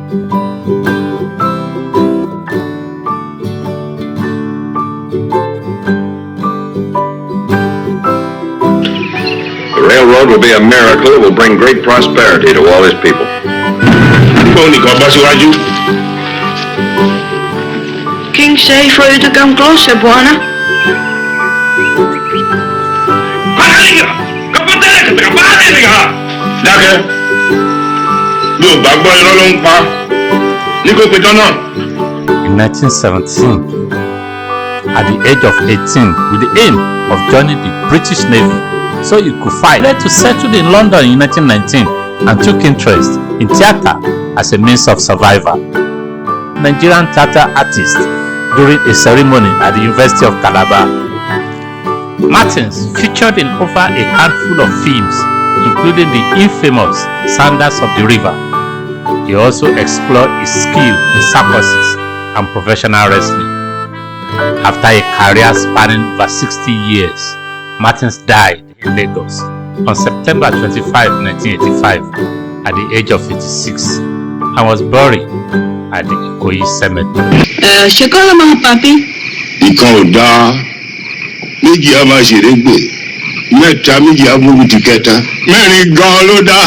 The railroad will be a miracle. It will bring great prosperity to all his people. King say for you to come closer, Buana. In 1917, at the age of 18, with the aim of joining the British Navy so he could fight, he to settled in London in 1919 and took interest in theatre as a means of survival. Nigerian theatre artist during a ceremony at the University of Calabar. Martins featured in over a handful of films, including the infamous Sanders of the River. He also explored his skill in circuses and professional wrestling. After a career spanning over 60 years, Martins died in Lagos on September 25, 1985 at the age of 86 and was buried at the Ikoyi Cemetery. Shekola mga papi. Ikaw da, méjì a máa ṣeré gbè, mẹ́ta méjì a mú mi ti kẹta, mẹ́rin gan ló dá.